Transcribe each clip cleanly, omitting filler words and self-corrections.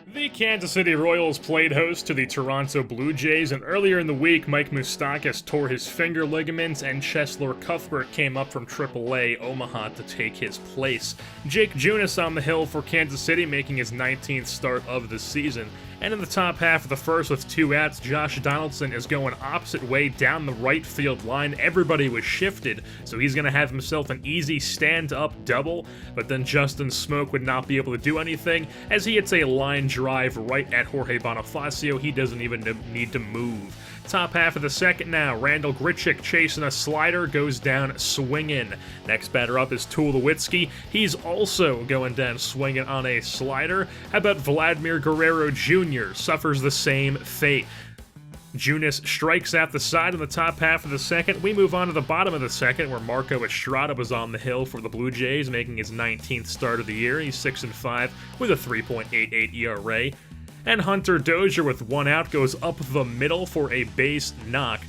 The Kansas City Royals played host to the Toronto Blue Jays, and earlier in the week, Mike Moustakas tore his finger ligaments, and Cheslor Cuthbert came up from AAA Omaha to take his place. Jake Junis on the hill for Kansas City, making his 19th start of the season. And in the top half of the first with 2 outs, Josh Donaldson is going opposite way down the right field line. Everybody was shifted, so he's going to have himself an easy stand-up double, but then Justin Smoak would not be able to do anything as he hits a line drive right at Jorge Bonifacio. He doesn't even need to move. Top half of the second now, Randal Grichuk chasing a slider, goes down swinging. Next batter up is Tulowitzki. He's also going down swinging on a slider. How about Vladimir Guerrero Jr. suffers the same fate? Junis strikes out the side in the top half of the second. We move on to the bottom of the second, where Marco Estrada was on the hill for the Blue Jays, making his 19th start of the year. He's 6-5 with a 3.88 ERA. And Hunter Dozier with 1 out goes up the middle for a base knock.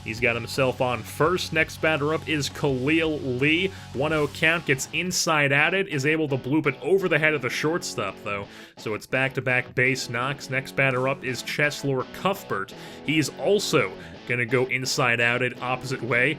He's got himself on first. Next batter up is Khalil Lee. 1-0 count, gets inside at it, is able to bloop it over the head of the shortstop though. So it's back-to-back base knocks. Next batter up is Cheslor Cuthbert. He's also gonna go inside out it opposite way.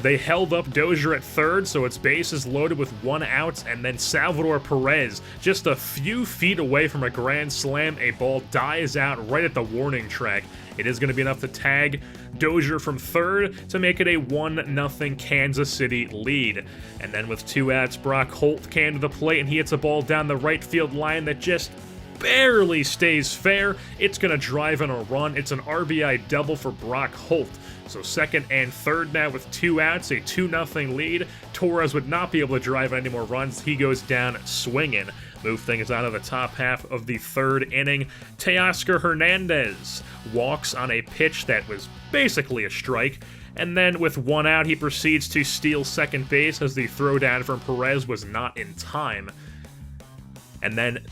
They held up Dozier at third, so its bases loaded with 1 out, and then Salvador Perez, just a few feet away from a grand slam, a ball dies out right at the warning track. It is going to be enough to tag Dozier from third to make it a 1-0 Kansas City lead. And then with 2 outs, Brock Holt came to the plate, and he hits a ball down the right field line that just barely stays fair. It's going to drive in a run. It's an RBI double for Brock Holt. So second and third now with 2 outs, a 2-0 lead. Torres would not be able to drive any more runs. He goes down swinging. Move things out of the top half of the third inning. Teoscar Hernandez walks on a pitch that was basically a strike. And then with 1 out, he proceeds to steal second base as the throwdown from Perez was not in time. And then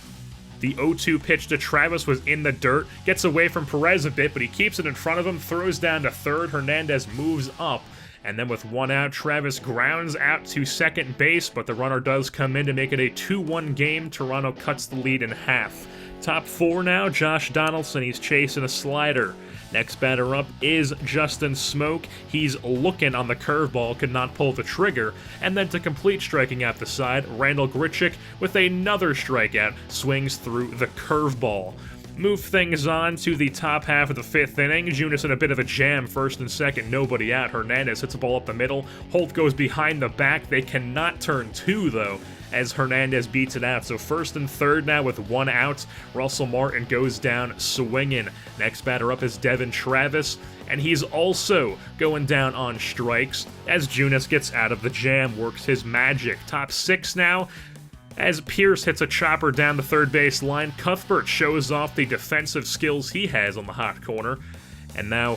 the 0-2 pitch to Travis was in the dirt, gets away from Perez a bit, but he keeps it in front of him, throws down to third. Hernandez moves up, and then with 1 out, Travis grounds out to second base, but the runner does come in to make it a 2-1 game. Toronto cuts the lead in half. Top 4 now, Josh Donaldson, he's chasing a slider. Next batter up is Justin Smoak. He's looking on the curveball, could not pull the trigger. And then to complete striking out the side, Randal Grichuk with another strikeout swings through the curveball. Move things on to the top half of the 5th inning. Junis in a bit of a jam, first and second, nobody out. Hernandez hits a ball up the middle. Holt goes behind the back. They cannot turn 2 though, as Hernandez beats it out. So first and third now with 1 out. Russell Martin goes down swinging. Next batter up is Devin Travis, and he's also going down on strikes as Junis gets out of the jam, works his magic. Top 6 now, as Pierce hits a chopper down the third base line. Cuthbert shows off the defensive skills he has on the hot corner. And now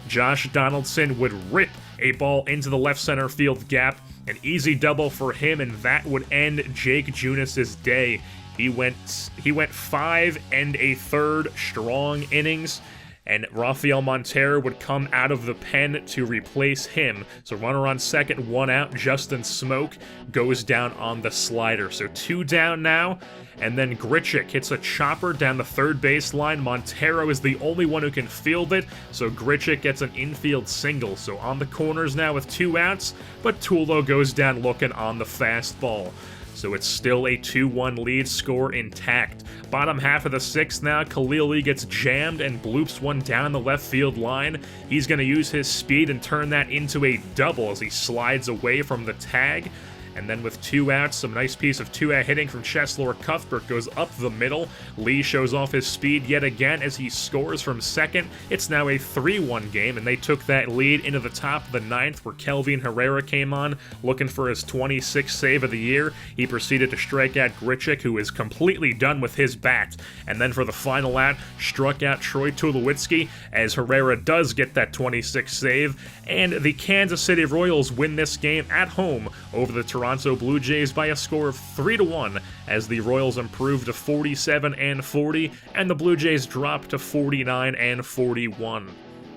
Josh Donaldson would rip a ball into the left center field gap. An easy double for him, and that would end Jake Junis' day. He went 5 1/3 strong innings, and Rafael Montero would come out of the pen to replace him. So runner on second, 1 out. Justin Smoak goes down on the slider. So 2 down now, and then Grichuk hits a chopper down the third baseline. Montero is the only one who can field it, so Grichuk gets an infield single. So on the corners now with 2 outs, but Tulo goes down looking on the fastball. So it's still a 2-1 lead, score intact. Bottom half of the 6th now, Khalil Lee gets jammed and bloops one down the left field line. He's going to use his speed and turn that into a double as he slides away from the tag. And then with 2 outs, some nice piece of 2-out hitting from Cheslor Cuthbert goes up the middle. Lee shows off his speed yet again as he scores from second. It's now a 3-1 game, and they took that lead into the top of the 9th, where Kelvin Herrera came on looking for his 26th save of the year. He proceeded to strike out Grichuk, who is completely done with his bat. And then for the final out, struck out Troy Tulowitzki as Herrera does get that 26th save. And the Kansas City Royals win this game at home over the Toronto Blue Jays by a score of 3-1, as the Royals improved to 47-40, and the Blue Jays dropped to 49-41.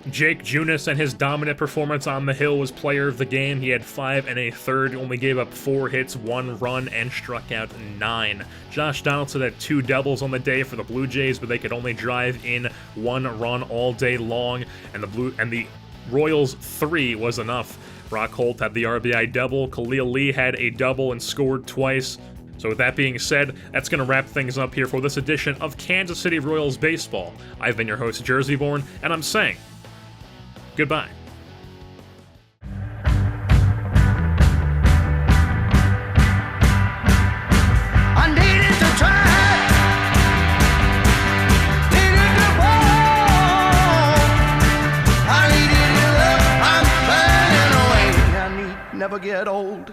Jake Junis and his dominant performance on the hill was player of the game. He had 5 1/3, only gave up 4 hits, 1 run, and struck out 9. Josh Donaldson had 2 doubles on the day for the Blue Jays, but they could only drive in 1 run all day long, and the Royals' 3 was enough. Brock Holt had the RBI double, Khalil Lee had a double and scored twice. So with that being said, that's going to wrap things up here for this edition of Kansas City Royals Baseball. I've been your host, Jerseyborn, and I'm saying goodbye. I needed to try, needed to fall. I needed your love, I'm flying away. I need never get old.